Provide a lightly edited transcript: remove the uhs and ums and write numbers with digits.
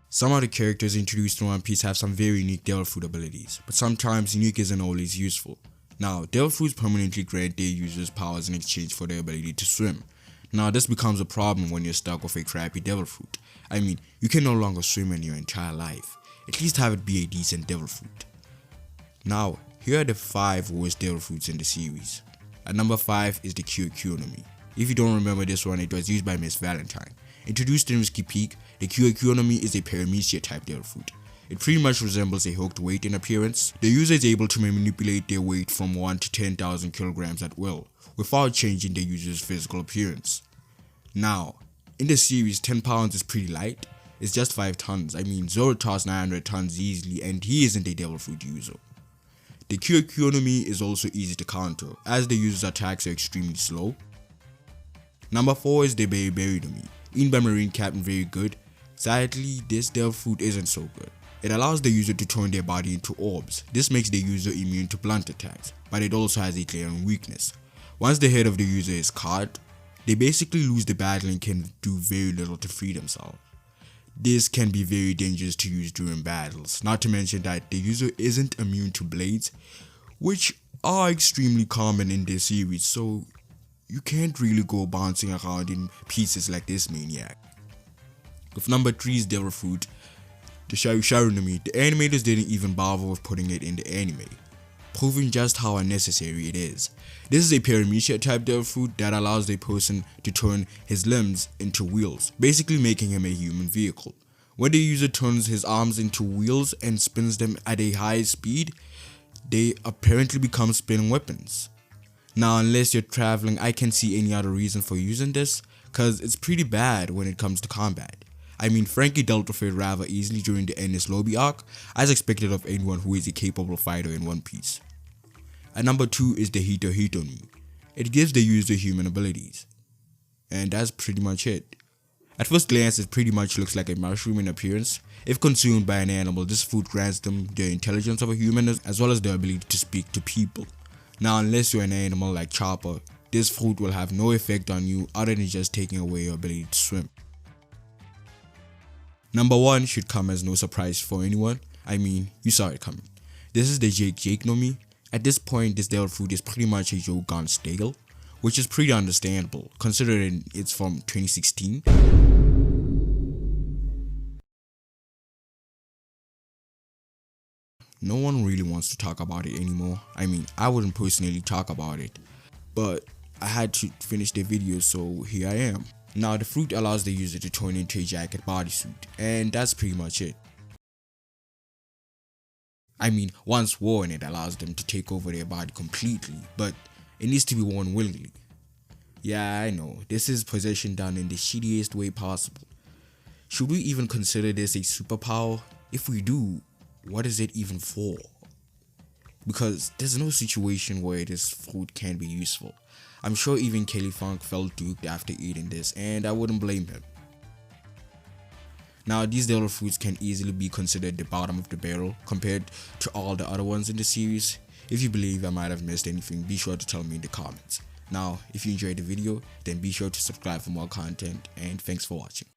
Some of the characters introduced in One Piece have some very unique Devil Fruit abilities, but sometimes unique isn't always useful. Now, Devil Fruits permanently grant their users powers in exchange for their ability to swim. Now, this becomes a problem when you're stuck with a crappy Devil Fruit. I mean, you can no longer swim in your entire life. At least have it be a decent Devil Fruit. Now, here are the 5 worst Devil Fruits in the series. At number 5 is the Kyo-Kyo-No-Mi. If you don't remember this one, it was used by Miss Valentine. Introduced in Risky Peak, the Kyo-Kyo-No-Mi is a Paramecia type Devil Fruit. It pretty much resembles a hooked weight in appearance. The user is able to manipulate their weight from 1 to 10,000 kilograms at will, without changing the user's physical appearance. Now, in the series, 10 pounds is pretty light. It's just 5 tons. I mean, Zoro tossed 900 tons easily, and he isn't a Devil Fruit user. The Kyo-Kyo-No-Mi is also easy to counter, as the user's attacks are extremely slow. Number 4 is the Berry-Berry-No-Mi, eaten by Marine Captain Very Good. Sadly, this Devil Fruit isn't so good. It allows the user to turn their body into orbs. This makes the user immune to blunt attacks, but it also has a glaring weakness. Once the head of the user is caught, they basically lose the battle and can do very little to free themselves. This can be very dangerous to use during battles, not to mention that the user isn't immune to blades, which are extremely common in this series, so you can't really go bouncing around in pieces like this maniac. With number 3 is Devil Fruit, the Sharu-Sharu-No-Mi. The animators didn't even bother with putting it in the anime, proving just how unnecessary it is. This is a Paramecia type Devil Fruit that allows a person to turn his limbs into wheels, basically making him a human vehicle. When the user turns his arms into wheels and spins them at a high speed, they apparently become spinning weapons. Now, unless you're traveling, I can't see any other reason for using this, cause it's pretty bad when it comes to combat. I mean, Franky dealt with it rather easily during the Enies Lobby arc, as expected of anyone who is a capable fighter in One Piece. At number 2 is the Hito-Hito-No-Mi. It gives the user human abilities. And that's pretty much it. At first glance, it pretty much looks like a mushroom in appearance. If consumed by an animal, this food grants them the intelligence of a human as well as the ability to speak to people. Now, unless you're an animal like Chopper, this fruit will have no effect on you other than just taking away your ability to swim. Number 1 should come as no surprise for anyone. I mean, you saw it coming. This is the Jake-Jake-No-Mi. At this point, this Devil Fruit is pretty much a joke gone stale, which is pretty understandable considering it's from 2016. No one really wants to talk about it anymore. I mean, I wouldn't personally talk about it, but I had to finish the video, so here I am. Now, the fruit allows the user to turn into a jacket bodysuit, and that's pretty much it. I mean, once worn, it allows them to take over their body completely, but it needs to be worn willingly. Yeah, I know, this is possession done in the shittiest way possible. Should we even consider this a superpower? If we do, what is it even for? Because there's no situation where this fruit can be useful. I'm sure even Kelly Funk felt duped after eating this, and I wouldn't blame him. Now, these Devil Fruits can easily be considered the bottom of the barrel compared to all the other ones in the series. If you believe I might have missed anything, be sure to tell me in the comments. Now, if you enjoyed the video, then be sure to subscribe for more content, and thanks for watching.